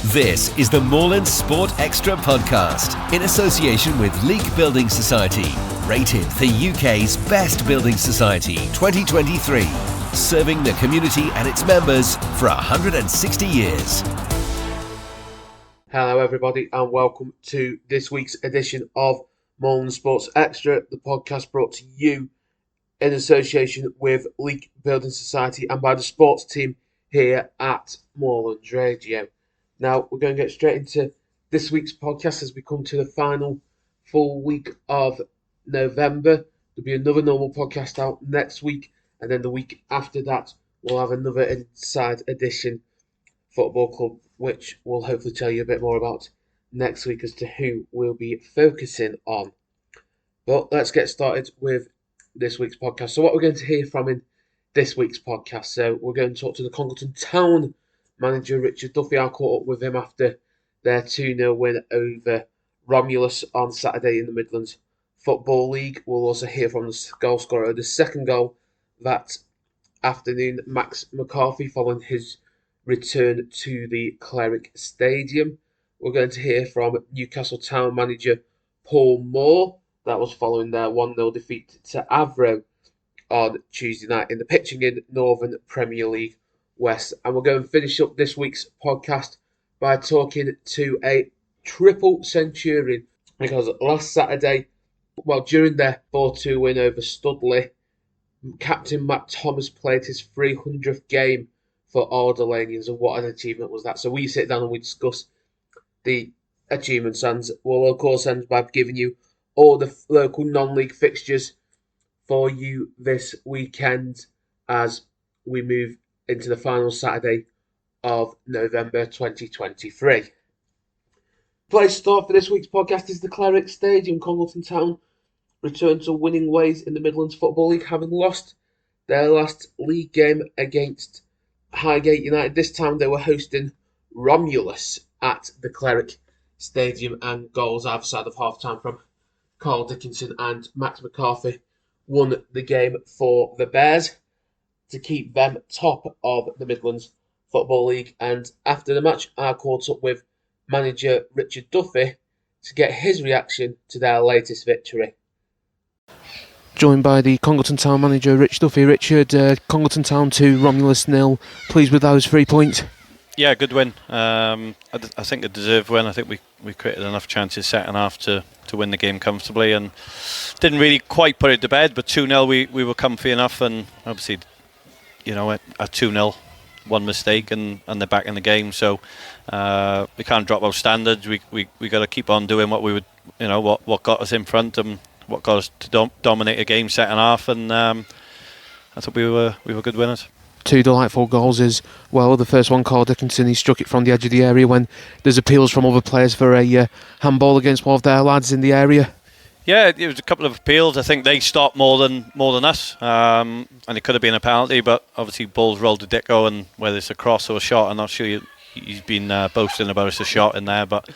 This is the Moorlands Sport Extra podcast in association with Leek Building Society, rated the UK's best building society 2023, serving the community and its members for 160 years. Hello everybody and welcome to this week's edition of Moorlands Sports Extra, the podcast brought to you in association with Leek Building Society and by the sports team here at Moorlands Radio. Now, we're going to get straight into this week's podcast as we come to the final full week of November. There'll be another normal podcast out next week, and then the week after that, we'll have another Inside Edition Football Club, which we'll hopefully tell you a bit more about next week as to who we'll be focusing on. But let's get started with this week's podcast. So what we're going to hear from in this week's podcast, so we're going to talk to the Congleton Town manager Richard Duffy. I caught up with him after their 2-0 win over Romulus on Saturday in the Midlands Football League. We'll also hear from the goal scorer of the second goal that afternoon, Max McCarthy, following his return to the Cleric Stadium. We're going to hear from Newcastle Town manager Paul Moore. That was following their 1-0 defeat to Avro on Tuesday night in the pitching in Northern Premier League West. And we're going to finish up this week's podcast by talking to a triple centurion, because last Saturday, during their 4-2 win over Studley, Captain Matt Thomas played his 300th game for Old Alleynians, and what an achievement was that. So we sit down and we discuss the achievements, and we'll of course end by giving you all the local non-league fixtures for you this weekend as we move into the final Saturday of November 2023. Place to start for this week's podcast is the Cleric Stadium. Congleton Town returned to winning ways in the Midlands Football League, having lost their last league game against Highgate United. This time they were hosting Romulus at the Cleric Stadium, and goals either side of half-time from Carl Dickinson and Max McCarthy won the game for the Bears to keep them top of the Midlands Football League. And after the match, I caught up with manager Richard Duffy to get his reaction to their latest victory. Joined by the Congleton Town manager Rich Duffy. Richard, Congleton Town 2, Romulus 0. Pleased with those 3 points? Yeah, good win. I think a deserved win. I think we created enough chances second half to win the game comfortably, and didn't really quite put it to bed, but 2-0 we were comfy enough, and obviously, you know, at 2-0, one mistake and they're back in the game. So we can't drop our standards. We got to keep on doing what we would, you know, what got us in front and what got us to dominate a game second half, and I thought we were good winners. 2 delightful goals as well. The first one, Carl Dickinson, he struck it from the edge of the area when there's appeals from other players for a handball against one of their lads in the area. Yeah, it was a couple of appeals. I think they stopped more than us, and it could have been a penalty, but obviously balls rolled to Dicko, and whether it's a cross or a shot, I'm not sure he's been boasting about it's a shot in there, but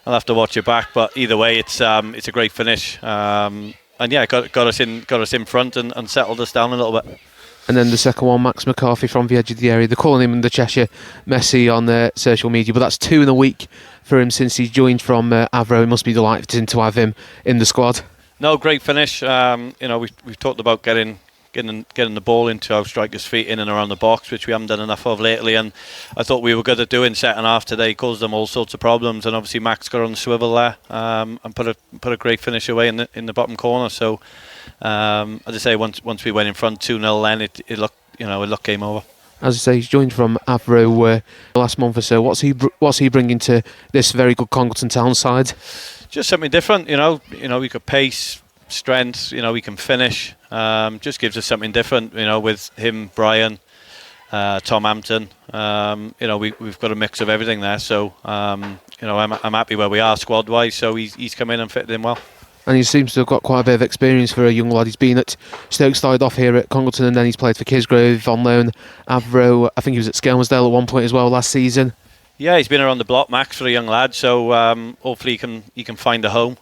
I'll have to watch it back. But either way, it's a great finish, and yeah, got us in front and settled us down a little bit. And then the second one, Max McCarthy from the edge of the area. They're calling him the Cheshire Messi on social media, but that's 2 in a week for him since he's joined from Avro. It must be delighted to have him in the squad. No, great finish. You know, we've talked about getting the ball into our strikers' feet in and around the box, which we haven't done enough of lately, and I thought we were good at doing second half today. Caused them all sorts of problems, and obviously Max got on the swivel there and put a great finish away in the bottom corner. So as I say, once we went in front 2-0, then it looked game over. As I say, he's joined from Avro last month or so. What's he bringing to this very good Congleton Town side? Just something different, you know. We could pace, strength. You know, we can finish. Just gives us something different. You know, with him, Brian, Tom Hampton. You know, we've got a mix of everything there. So you know, I'm happy where we are squad wise. So he's come in and fitted in well. And he seems to have got quite a bit of experience for a young lad. He's been at Stoke, started off here at Congleton, and then he's played for Kisgrove on loan, Avro. I think he was at Skelmersdale at one point as well last season. Yeah, he's been around the block, Max, for a young lad. So hopefully he can find a home.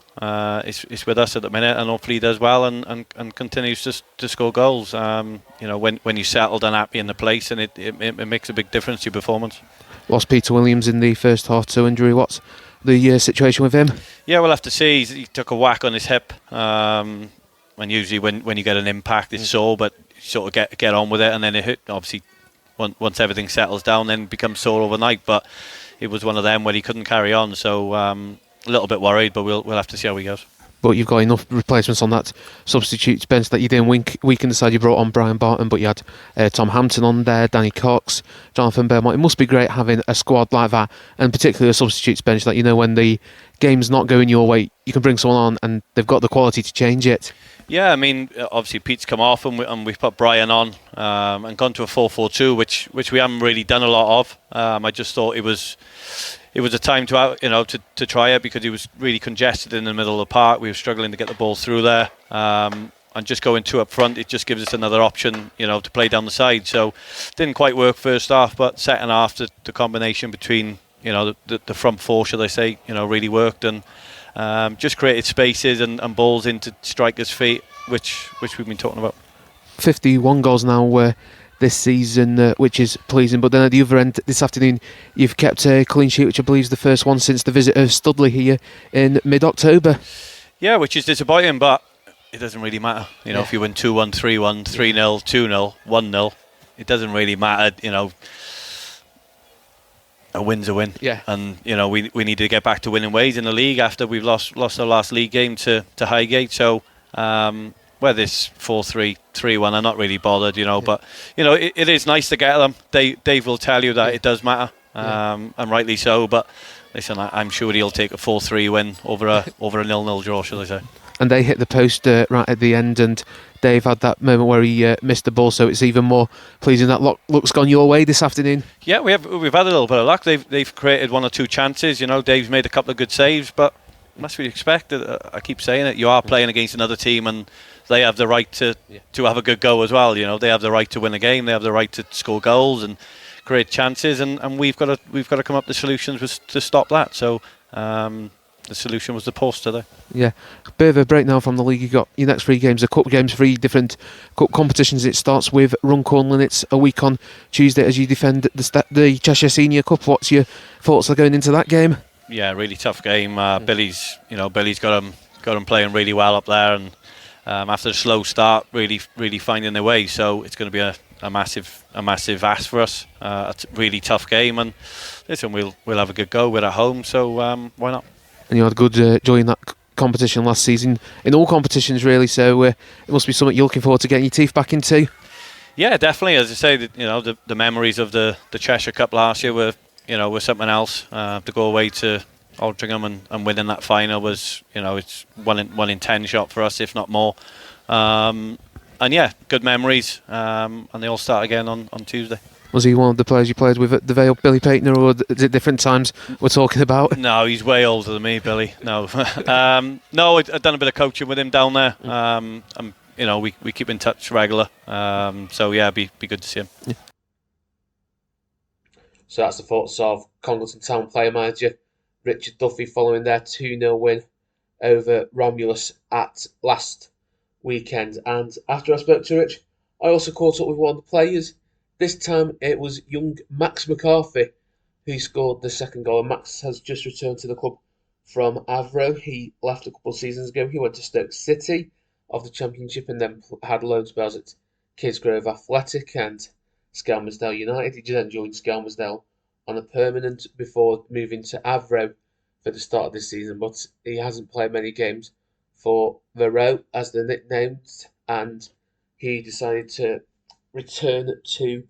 He's with us at the minute, and hopefully he does well and continues to score goals. You know, when you're settled and happy in the place, and it makes a big difference to your performance. lost Peter Williams in the first half to injury. What's the situation with him? Yeah, we'll have to see. He took a whack on his hip. And usually when you get an impact, it's sore, but you sort of get on with it, and then it hit. Obviously, once everything settles down, then it becomes sore overnight. But it was one of them where he couldn't carry on, so a little bit worried, but we'll have to see how he goes. But you've got enough replacements on that substitutes bench that you didn't weaken the side. You brought on Brian Barton, but you had Tom Hampton on there, Danny Cox, Jonathan Beaumont. It must be great having a squad like that, and particularly a substitutes bench that, you know, when the game's not going your way, you can bring someone on and they've got the quality to change it. Yeah, I mean, obviously Pete's come off and we've put Brian on and gone to a 4-4-2, which we haven't really done a lot of. I just thought it was a time to try it, because he was really congested in the middle of the park. We were struggling to get the ball through there, and just going two up front, it just gives us another option, to play down the side. So didn't quite work first half, but second half the combination between the front four, should I say, really worked, and just created spaces and balls into strikers' feet, which we've been talking about. 51 goals now this season, which is pleasing. But then at the other end, this afternoon, you've kept a clean sheet, which I believe is the first one since the visit of Studley here in mid-October. Yeah, which is disappointing, but it doesn't really matter. If you win 2-1, 3-1, 3-0, 2-0, 1-0, it doesn't really matter. A win's a win. Yeah. And we need to get back to winning ways in the league after we've lost our last league game to Highgate. So whether it's 4-3, 3-1, I'm not really bothered, but it is nice to get them. Dave will tell you that it does matter, and rightly so. But listen, I'm sure he'll take a 4-3 win over a 0-0 draw, shall I say. And they hit the post right at the end, and Dave had that moment where he missed the ball, so it's even more pleasing that luck's gone your way this afternoon. Yeah, we've had a little bit of luck. They've created one or two chances. Dave's made a couple of good saves, but must be expected. I keep saying it. You are playing against another team, and they have the right to have a good go as well. They have the right to win a game. They have the right to score goals and create chances, and we've got to come up with solutions to stop that. So the solution was the post today. Yeah, a bit of a break now from the league. You've got your next 3 games, the cup games, 3 different cup competitions. It starts with Runcorn. It's a week on Tuesday as you defend the Cheshire Senior Cup. What's your thoughts going into that game? Yeah, really tough game. Billy's got them playing really well up there, and after a slow start, really finding their way. So it's going to be a massive ask for us. It's a really tough game, and listen, we'll have a good go. We're at home, so why not? And you had good joy in that competition last season, in all competitions really, so it must be something you're looking forward to getting your teeth back into. Yeah, definitely. As I say, the memories of the Cheshire Cup last year were something else. To go away to Altrincham and winning that final was, it's 1 in 10 shot for us, if not more. And yeah, good memories, and they all start again on Tuesday. Was he one of the players you played with at the Vale, Billy Paitner, or is it different times we're talking about? No, he's way older than me, Billy. No, no, I've done a bit of coaching with him down there. And we keep in touch regular. So yeah, be good to see him. Yeah. So that's the thoughts of Congleton Town player manager Richard Duffy following their 2-0 win over Romulus at last weekend. And after I spoke to Rich, I also caught up with one of the players. This time it was young Max McCarthy who scored the second goal. And Max has just returned to the club from Avro. He left a couple of seasons ago. He went to Stoke City of the Championship and then had loan spells at Kidsgrove Athletic and Skelmersdale United. He then joined Skelmersdale on a permanent before moving to Avro for the start of this season. But he hasn't played many games for the Row, as they're nicknamed, and he decided to return to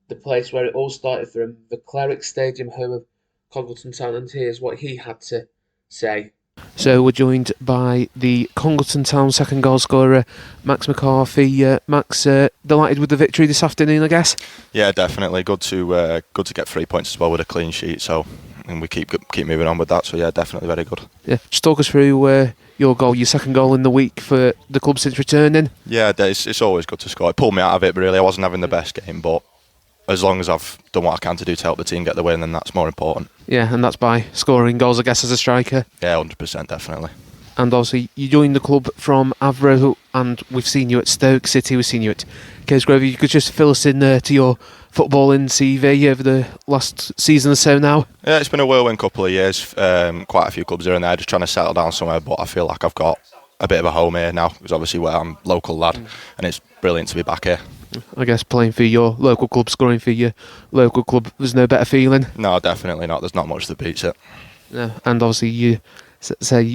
the place where it all started for him, the Cleric Stadium, home of Congleton Town, and here's what he had to say. So we're joined by the Congleton Town second goal scorer, Max McCarthy. Max, delighted with the victory this afternoon, I guess? Yeah, definitely. Good to get 3 points as well with a clean sheet. So, and we keep moving on with that. So yeah, definitely very good. Yeah, just talk us through your goal, your second goal in the week for the club since returning. Yeah, it's always good to score. It pulled me out of it, but really I wasn't having the best game, but as long as I've done what I can to do to help the team get the win, then that's more important. Yeah, and that's by scoring goals, I guess, as a striker. Yeah, 100%, definitely. And also, you joined the club from Avro, and we've seen you at Stoke City, we've seen you at Casegrove. You could just fill us in to your footballing CV over the last season or so now. Yeah, it's been a whirlwind couple of years. Quite a few clubs here and there, just trying to settle down somewhere. But I feel like I've got a bit of a home here now, because obviously where I'm local lad, and it's brilliant to be back here. I guess playing for your local club, scoring for your local club, there's no better feeling. No, definitely not. There's not much that beats it. Yeah, and obviously you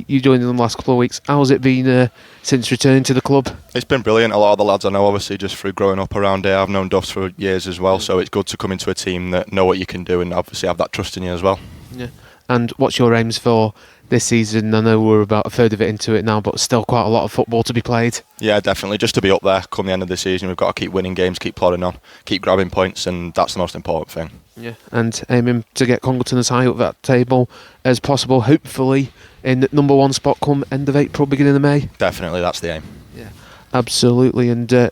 joined in the last couple of weeks. How's it been since returning to the club? It's been brilliant. A lot of the lads I know, obviously, just through growing up around here. I've known Duffs for years as well, so it's good to come into a team that know what you can do and obviously have that trust in you as well. Yeah. And what's your aims for this season? I know we're about a third of it into it now, but still quite a lot of football to be played. Yeah, definitely. Just to be up there come the end of the season, we've got to keep winning games, keep plodding on, keep grabbing points, and that's the most important thing. Yeah, and aiming to get Congleton as high up that table as possible, hopefully in number one spot come end of April, beginning of May. Definitely, that's the aim. Yeah, absolutely. And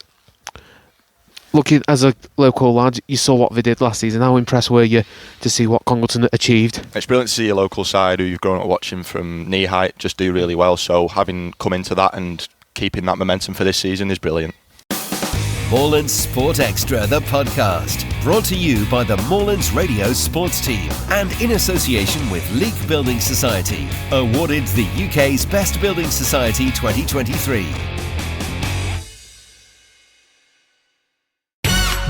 looking as a local lad, you saw what they did last season. How impressed were you to see what Congleton achieved? It's brilliant to see your local side, who you've grown up watching from knee height, just do really well. So having come into that and keeping that momentum for this season is brilliant. Moorlands Sport Extra, the podcast, brought to you by the Moorlands Radio Sports Team and in association with Leek Building Society, awarded the UK's Best Building Society 2023.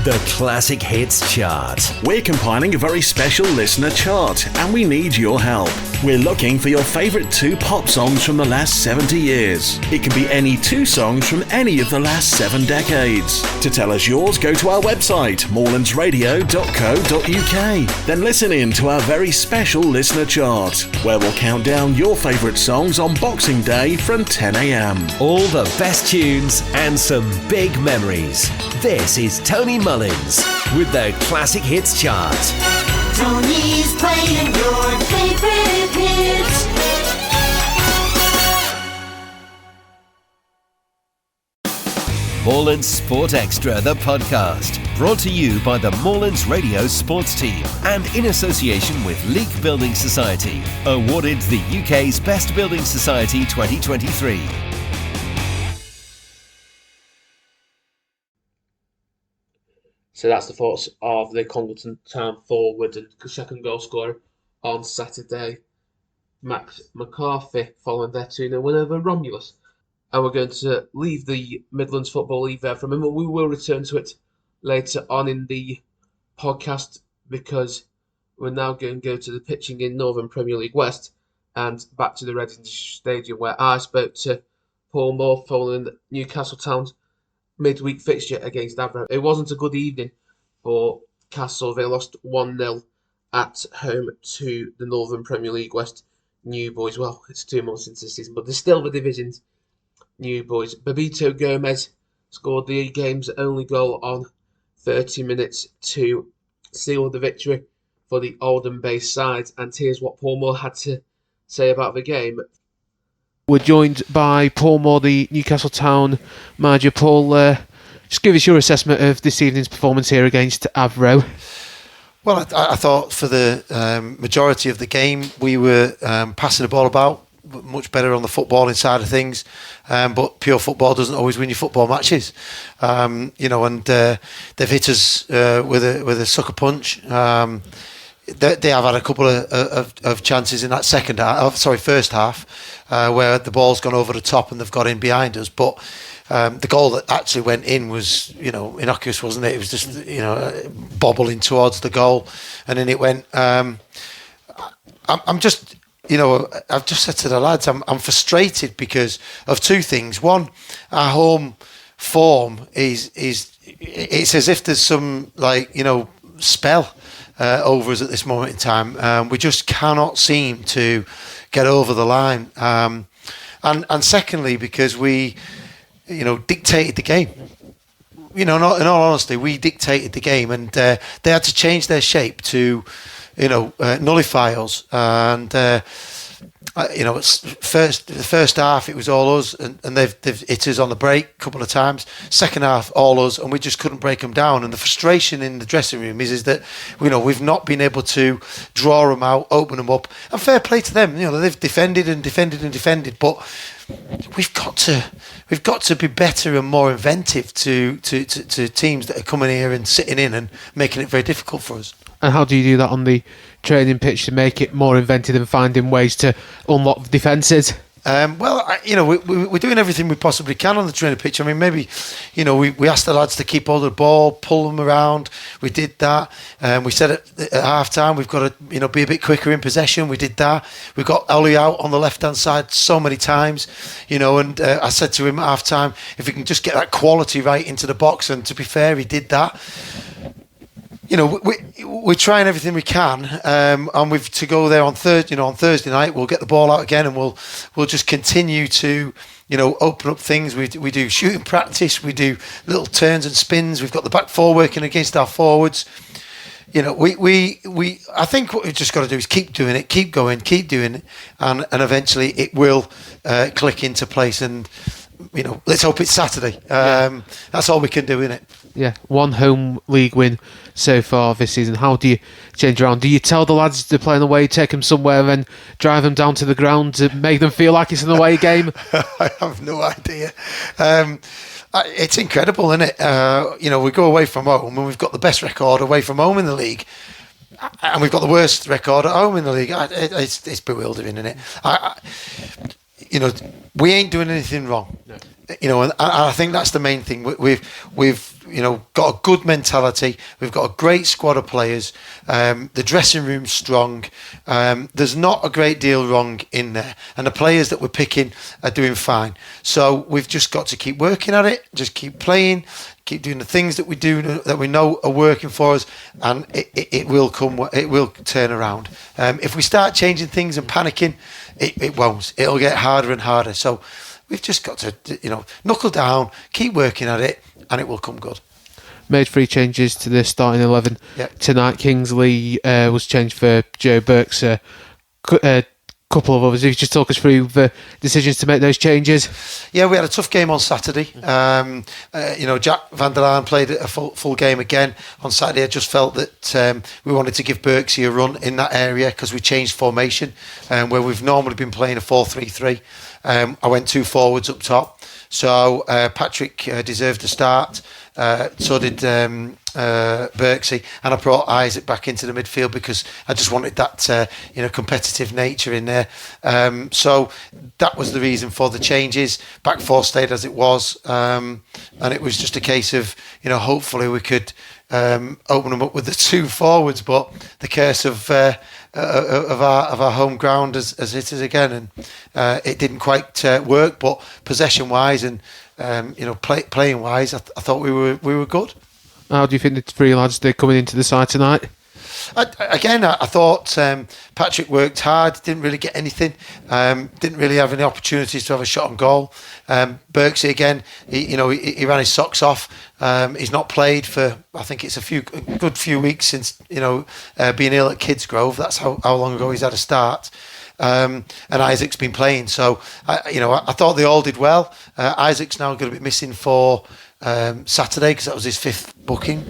The Classic Hits Chart. We're compiling a very special listener chart, and we need your help. We're looking for your favourite 2 pop songs from the last 70 years. It can be any 2 songs from any of the last 7 decades. To tell us yours, go to our website, moorlandsradio.co.uk. Then listen in to our very special listener chart, where we'll count down your favourite songs on Boxing Day from 10 a.m. All the best tunes and some big memories. This is Tony Mullins with the Classic Hits Chart. Tony's playing your favorite hits. Moorlands Sport Extra, the podcast, brought to you by the Moorlands Radio Sports Team and in association with Leek Building Society, awarded the UK's Best Building Society 2023. So that's the thoughts of the Congleton Town forward and second goal scorer on Saturday, Max McCarthy, following their 2-0 win over Romulus. And we're going to leave the Midlands Football League there for a moment. We will return to it later on in the podcast, because we're now going to go to the pitching in Northern Premier League West and back to the Reading Stadium, where I spoke to Paul Moore following Newcastle Town's midweek fixture against Avro. It wasn't a good evening for Castle. They lost 1-0 at home to the Northern Premier League West New Boys. Well, it's 2 months into the season, but they're still the division's New Boys. Babito Gomez scored the game's only goal on 30 minutes to seal the victory for the Oldham-based side. And here's what Paul Moore had to say about the game. We're joined by Paul Moore, the Newcastle Town manager. Paul, just give us your assessment of this evening's performance here against Avro. Well, I thought for the majority of the game we were passing the ball about, much better on the footballing side of things, but pure football doesn't always win your football matches. And they've hit us with a sucker punch. They have had a couple of chances in that first half, where the ball's gone over the top and they've got in behind us. But the goal that actually went in was, innocuous, wasn't it? It was just, bobbling towards the goal, and then it went. I've just said to the lads, I'm frustrated because of 2 things. One, our home form it's as if there's some spell over us at this moment in time. We just cannot seem to get over the line. And secondly, because we, dictated the game. In all honesty, we dictated the game, and they had to change their shape to, nullify us. And It's the first half it was all us, and they've hit us on the break a couple of times. Second half all us, and we just couldn't break them down. And the frustration in the dressing room is that we've not been able to draw them out, open them up. And fair play to them. They've defended and defended and defended, but we've got to be better and more inventive to teams that are coming here and sitting in and making it very difficult for us. And how do you do that on the training pitch to make it more inventive and finding ways to unlock defences? We're doing everything we possibly can on the training pitch. I mean, maybe, we asked the lads to keep hold of the ball, pull them around. We did that. We said at half time we've got to, be a bit quicker in possession. We did that. We got Ollie out on the left hand side so many times, and I said to him at half time, if we can just get that quality right into the box. And to be fair, he did that. We're trying everything we can, and we've to go there on Thursday night. We'll get the ball out again, and we'll just continue to, open up things. We do shooting practice. We do little turns and spins. We've got the back four working against our forwards. I think what we've just got to do is keep doing it, keep going, keep doing it, and eventually it will click into place. And let's hope it's Saturday. That's all we can do, innit? Yeah, one home league win so far this season. How do you change around? Do you tell the lads to play in away, take them somewhere, and then drive them down to the ground to make them feel like it's an away game? I have no idea. It's incredible, isn't it? We go away from home and we've got the best record away from home in the league, and we've got the worst record at home in the league. It's bewildering, isn't it? We ain't doing anything wrong. No. And I think that's the main thing. We've got a good mentality. We've got a great squad of players. The dressing room's strong. There's not a great deal wrong in there, and the players that we're picking are doing fine. So we've just got to keep working at it. Just keep playing. Keep doing the things that we do that we know are working for us, and it will come. It will turn around. If we start changing things and panicking, it won't. It'll get harder and harder. So we've just got to, knuckle down, keep working at it, and it will come good. Made 3 changes to the starting 11 tonight. Kingsley was changed for Joe Burks. Couple of others. If you just talk us through the decisions to make those changes. Yeah, we had a tough game on Saturday. Jack van der Laan played a full game again on Saturday. I just felt that we wanted to give Birksey a run in that area because we changed formation, where we've normally been playing a 4-3-3. I went 2 forwards up top, so Patrick deserved a start. So did Birksey, and I brought Isaac back into the midfield because I just wanted that competitive nature in there. So that was the reason for the changes. Back 4 stayed as it was, and it was just a case of hopefully we could open them up with the 2 forwards, but the curse of our home ground has hit us again, and it didn't quite work. But possession wise and playing wise, I thought we were good. How do you think the 3 lads did coming into the side tonight? I thought Patrick worked hard, didn't really get anything, didn't really have any opportunities to have a shot on goal. Birksey again, he ran his socks off. He's not played for, I think it's a good few weeks since being ill at Kidsgrove. That's how long ago he's had a start. And Isaac's been playing, so I thought they all did well. Isaac's now going to be missing for Saturday because that was his 5th booking.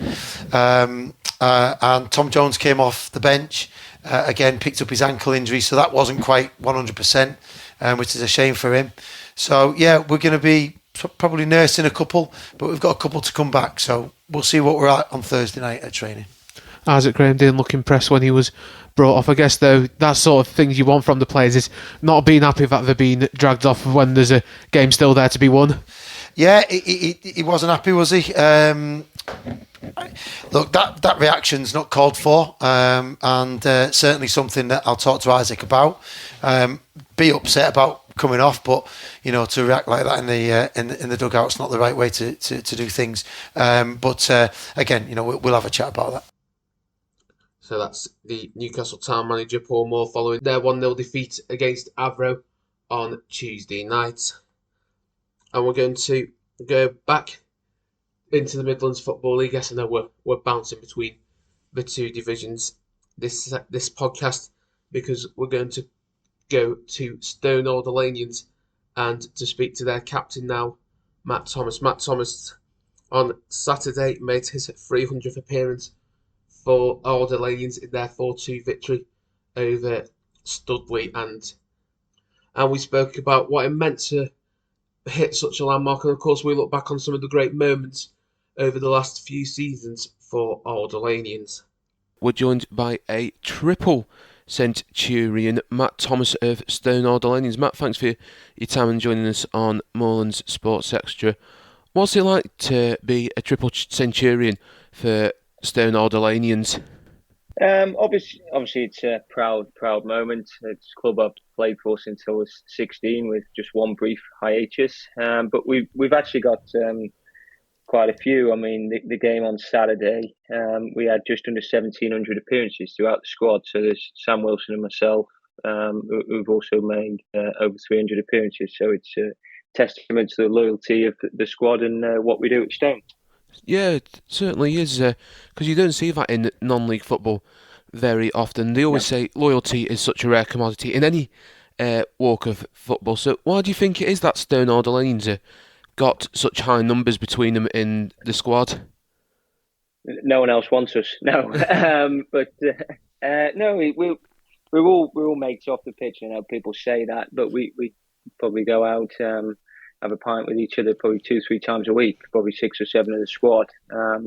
And Tom Jones came off the bench again, picked up his ankle injury, so that wasn't quite 100%, which is a shame for him. So yeah, we're going to be probably nursing a couple, but we've got a couple to come back, so we'll see what we're at on Thursday night at training. Isaac Graham didn't look impressed when he was brought off. I guess, though, that sort of things you want from the players is not being happy that they're being dragged off when there's a game still there to be won. Yeah, he wasn't happy, was he? Look, that reaction's not called for, and certainly something that I'll talk to Isaac about. Be upset about coming off, but to react like that in the dugout's not the right way to do things. But again, we'll have a chat about that. So that's the Newcastle Town manager Paul Moore following their 1-0 defeat against Avro on Tuesday night. And we're going to go back into the Midlands Football League. Yes, I know we're bouncing between the 2 divisions this podcast because we're going to go to Stone Old Alleynians and to speak to their captain now, Matt Thomas. Matt Thomas on Saturday made his 300th appearance for Old Alleynians in their 4-2 victory over Studley, and we spoke about what it meant to hit such a landmark, and of course we look back on some of the great moments over the last few seasons for Old Alleynians. We're joined by a triple centurion, Matt Thomas of Stone Old Alleynians. Matt, thanks for your time and joining us on Moorlands Sports Extra. What's it like to be a triple centurion for Stone Old Alleynians? Obviously, it's a proud moment. It's a club I've played for since I was 16, with just one brief hiatus. But we've actually got quite a few. I mean, the game on Saturday, we had just under 1,700 appearances throughout the squad. So there's Sam Wilson and myself, who've also made over 300 appearances. So it's a testament to the loyalty of the squad and what we do at Stone. Yeah, it certainly is, because you don't see that in non-league football very often. They always say loyalty is such a rare commodity in any walk of football. So why do you think it is that Stone Old Alleynians got such high numbers between them in the squad? No one else wants us. No, but no, we're all mates off the pitch. You know, people say that, but we probably go out, have a pint with each other probably 2-3 times a week, probably 6 or 7 of the squad,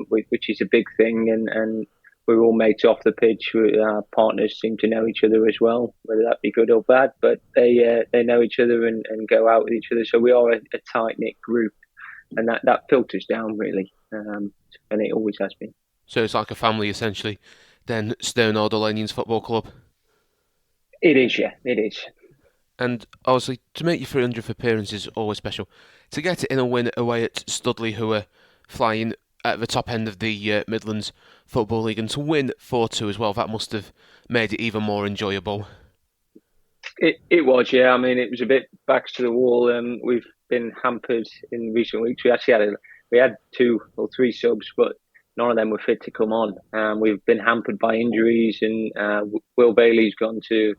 which is a big thing, and we're all mates off the pitch. Our partners seem to know each other as well, whether that be good or bad, but they know each other and go out with each other. So we are a tight-knit group, and that filters down really, and it always has been. So it's like a family essentially, then, Stone Old Alleynians Football Club? It is, yeah, it is. And obviously, to make your 300th appearance is always special. To get it in a win away at Studley, who are flying at the top end of the Midlands Football League, and to win 4-2 as well, that must have made it even more enjoyable. It was, yeah. I mean, it was a bit backs to the wall. We've been hampered in recent weeks. We actually had 2 or 3 subs, but none of them were fit to come on. We've been hampered by injuries, and Will Bailey's gone to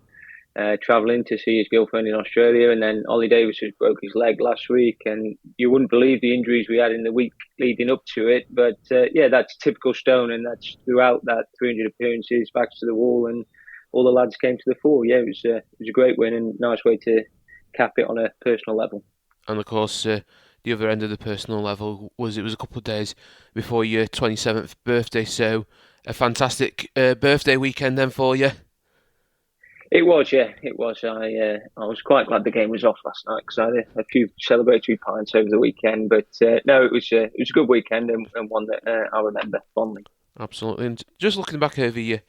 travelling to see his girlfriend in Australia, and then Ollie Davis has broke his leg last week, and you wouldn't believe the injuries we had in the week leading up to it, but yeah, that's typical Stone, and that's throughout that 300 appearances, backs to the wall, and all the lads came to the fore. Yeah, it was a great win and nice way to cap it on a personal level. And of course, the other end of the personal level was a couple of days before your 27th birthday, so a fantastic birthday weekend then for you. It was, yeah, it was. I was quite glad the game was off last night because I had a few celebratory pints over the weekend. But no, it was a good weekend and one that I remember fondly. Absolutely. And just looking back over your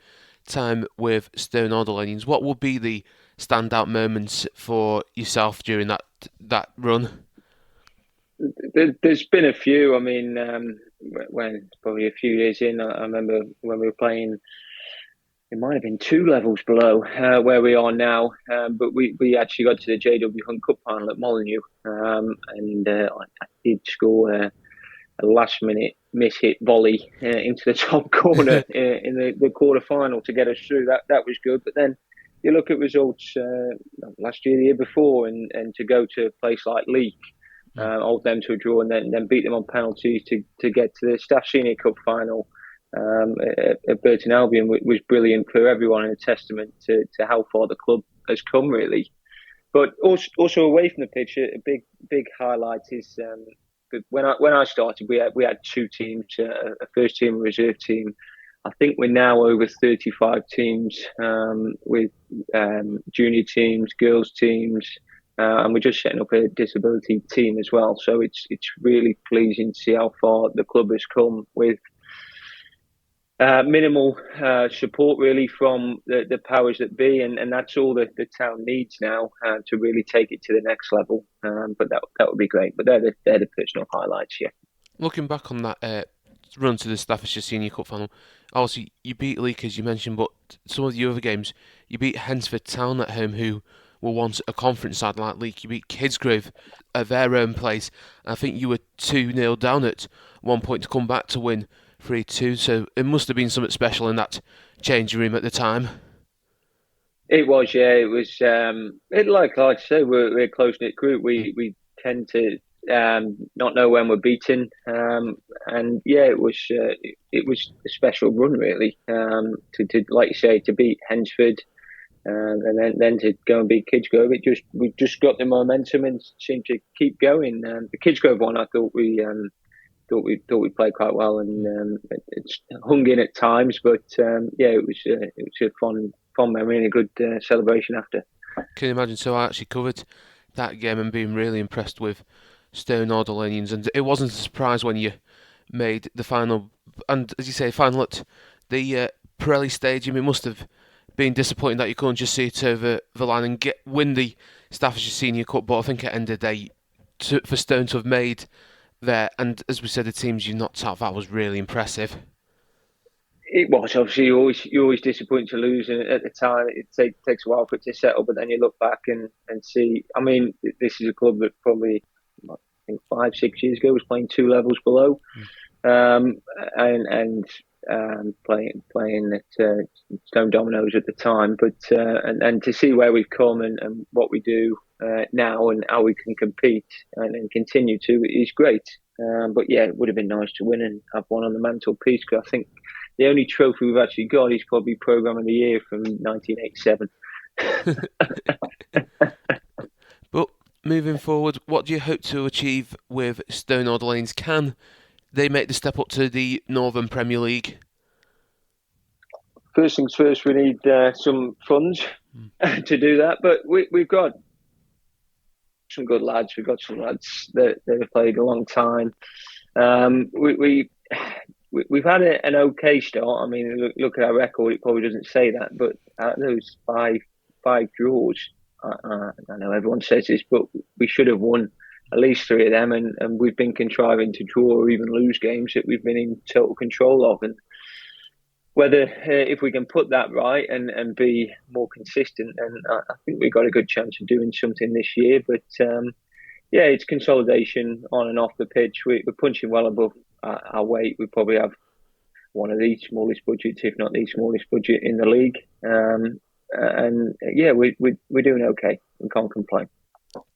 time with Stone Old Alleynians, what would be the standout moments for yourself during that run? There's been a few. I mean, when probably a few years in, I remember when we were playing. It might have been 2 levels below where we are now, but we actually got to the JW Hunt Cup final at Molineux, and I did score a last-minute miss-hit volley into the top corner in the quarter-final to get us through. That was good, but then you look at results last year, the year before, and to go to a place like Leek, hold them to a draw, and then beat them on penalties to get to the Staff Senior Cup final. At Burton Albion was brilliant for everyone, and a testament to how far the club has come, really. But also away from the pitch, a big highlight is when I started, we had 2 teams, a first team and reserve team. I think we're now over 35 teams with junior teams, girls teams, and we're just setting up a disability team as well. So it's really pleasing to see how far the club has come with minimal support really from the powers that be, and that's all the town needs now to really take it to the next level. But that would be great. But they're the personal highlights, yeah. Looking back on that run to the Staffordshire Senior Cup final, obviously you beat Leek as you mentioned, but some of the other games you beat Hensford Town at home, who were once a conference side like Leek. You beat Kidsgrove at their own place. I think you were 2-0 down at one point to come back to win 3-2, so it must have been something special in that changing room at the time. It was, yeah. It was. Like I say, we're a close knit group. We tend to not know when we're beaten, and yeah, it was a special run really. To like you say, to beat Hensford, and then to go and beat Kidsgrove. We just got the momentum and seemed to keep going. The Kidsgrove one, I thought we played quite well, and it's hung in at times. But yeah, it was a fun memory and a good celebration after. Can you imagine? So I actually covered that game and being really impressed with Stone Old Alleynians, and it wasn't a surprise when you made the final, and as you say, final at the Pirelli Stadium. It must have been disappointing that you couldn't just see it over the line and win the Staffordshire Senior Cup, but I think at the end of the day, for Stone to have made there, and as we said, the teams you knocked out, that was really impressive. It was obviously you're always disappointed to lose, and at the time it takes a while for it to settle. But then you look back and see. I mean, this is a club that probably I think 5-6 years ago was playing 2 levels below, and playing at Stone Dominoes at the time. But and to see where we've come and what we do now and how we can compete and continue to is great. But yeah, it would have been nice to win and have one on the mantelpiece, because I think the only trophy we've actually got is probably Programme of the Year from 1987. But moving forward, what do you hope to achieve with Stone Old Alleynians? Can they make the step up to the Northern Premier League? First things first, we need some funds to do that. But we've got some good lads. We've got some lads that have played a long time. We've had an okay start. I mean, look at our record. It probably doesn't say that, but out of those five draws, I know everyone says this, but we should have won at least 3 of them, and we've been contriving to draw or even lose games that we've been in total control of. And whether if we can put that right and be more consistent, then I think we've got a good chance of doing something this year. But yeah, it's consolidation on and off the pitch. We're punching well above our weight. We probably have one of the smallest budgets, if not the smallest budget in the league. And yeah, we're doing okay and can't complain.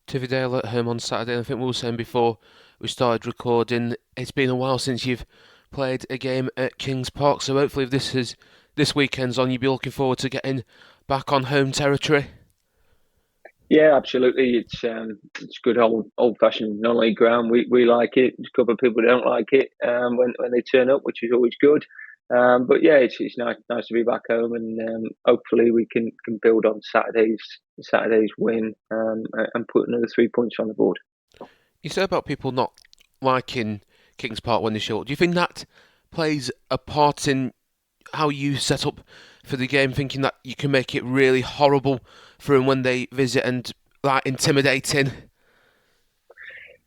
Tividale at home on Saturday. I think we were saying before we started recording, it's been a while since you've played a game at Kings Park, so hopefully if this weekend's on, you'll be looking forward to getting back on home territory. Yeah, absolutely. It's good old fashioned non-league ground. We like it. There's a couple of people who don't like it when they turn up, which is always good. But yeah, it's nice to be back home, and hopefully we can build on Saturday's win and put another 3 points on the board. You said about people not liking Kings Park when they show up. Do you think that plays a part in how you set up for the game, thinking that you can make it really horrible for them when they visit and like intimidating?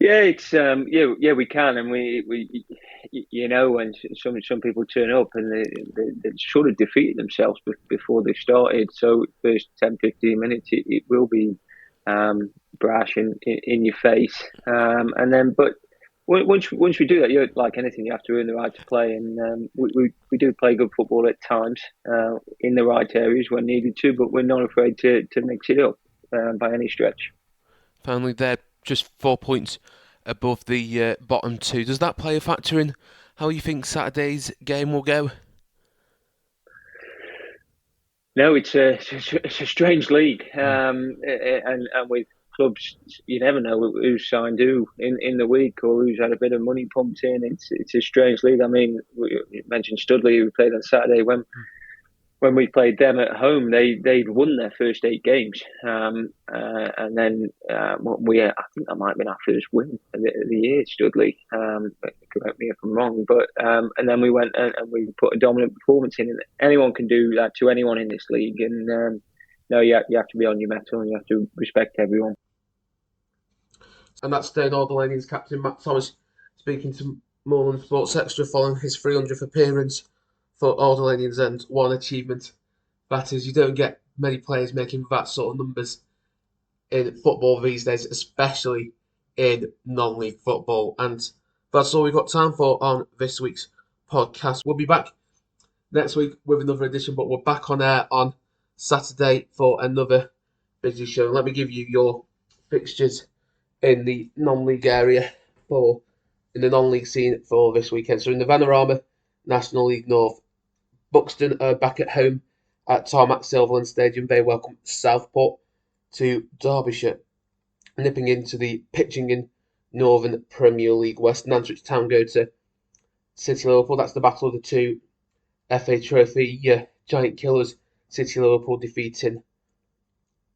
Yeah, it's yeah we can, and we when some people turn up and they sort of defeated themselves before they started. So first 10-15 minutes it will be brash and in your face, and then but once we do that, like anything, you have to earn the right to play, and we do play good football at times in the right areas when needed to, but we're not afraid to mix it up by any stretch. Finally, they're just 4 points above the bottom 2. Does that play a factor in how you think Saturday's game will go? No, it's a strange league, and with clubs, you never know who's signed who in the week or who's had a bit of money pumped in. It's a strange league. I mean, you mentioned Studley, who played on Saturday. When we played them at home, they'd won their first 8 games, and then I think that might have been our first win of the year, Studley. Correct me if I'm wrong, but and then we went and we put a dominant performance in. And anyone can do that to anyone in this league, and no, you have to be on your mettle and you have to respect everyone. And that's Stone Old Alleynians captain Matt Thomas speaking to Moorlands Sports Extra following his 300th appearance for Old Alleynians, and one achievement that is, you don't get many players making that sort of numbers in football these days, especially in non-league football. And that's all we've got time for on this week's podcast. We'll be back next week with another edition, but we're back on air on Saturday for another busy show. Let me give you your fixtures in the non-league area in the non-league scene for this weekend. So in the Vanarama National League North, Buxton are back at home at Tarmac Silverland Stadium. They welcome Southport to Derbyshire. Nipping into the Pitchingen Northern Premier League West, Nantwich Town go to City Liverpool. That's the battle of the two FA Trophy giant killers. City Liverpool defeating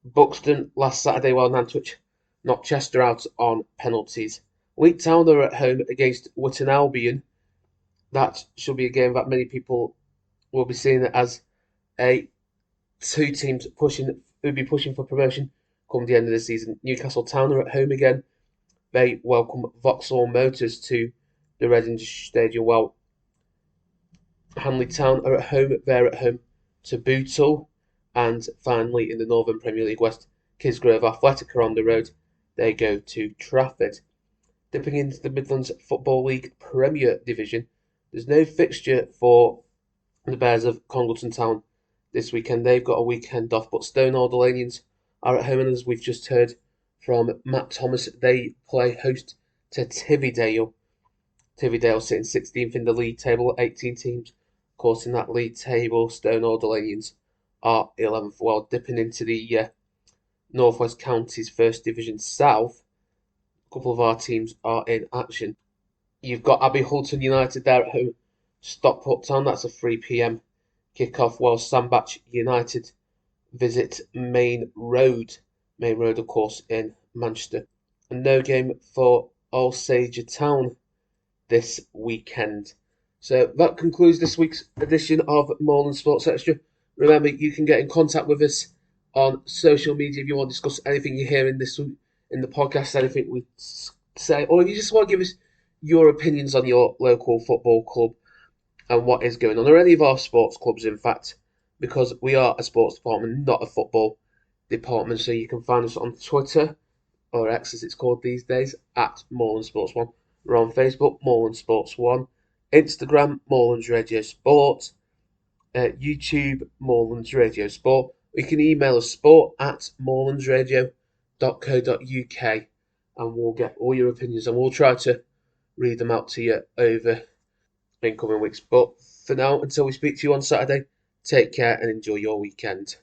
Buxton last Saturday, while Nantwich knocked Chester out on penalties. Leek Town are at home against Witton Albion. That should be a game that many people will be seeing as two teams who'll be pushing for promotion come the end of the season. Newcastle Town are at home again. They welcome Vauxhall Motors to the Reading Stadium. Well, Hanley Town are at home. They're at home to Bootle. And finally, in the Northern Premier League West, Kisgrove Athletic are on the road. They go to Trafford. Dipping into the Midlands Football League Premier Division, there's no fixture for the Bears of Congleton Town this weekend. They've got a weekend off, but Old Alleynians are at home, and as we've just heard from Matt Thomas, they play host to Tividale. Tividale sitting 16th in the league table, 18 teams. Of course, in that league table, Old Alleynians are 11th. Well, dipping into the North West Counties First Division South, a couple of our teams are in action. You've got Abbey Hulton United there at home, Stockport Town. That's a 3 p.m. kick-off, while Sandbach United visit Main Road. Main Road, of course, in Manchester. And no game for Alsager Town this weekend. So that concludes this week's edition of Moorlands Sports Extra. Remember, you can get in contact with us on social media if you want to discuss anything you hear in the podcast, anything we say, or if you just want to give us your opinions on your local football club and what is going on, or any of our sports clubs, in fact, because we are a sports department, not a football department. So you can find us on Twitter, or X as it's called these days, at Moorlands Sports 1. We're on Facebook, Moorlands Sports 1, Instagram, Moorlands Radio Sport, YouTube, Moorlands Radio Sport. You can email us sport@moorlandsradio.co.uk, and we'll get all your opinions and we'll try to read them out to you over incoming weeks. But for now, until we speak to you on Saturday, take care and enjoy your weekend.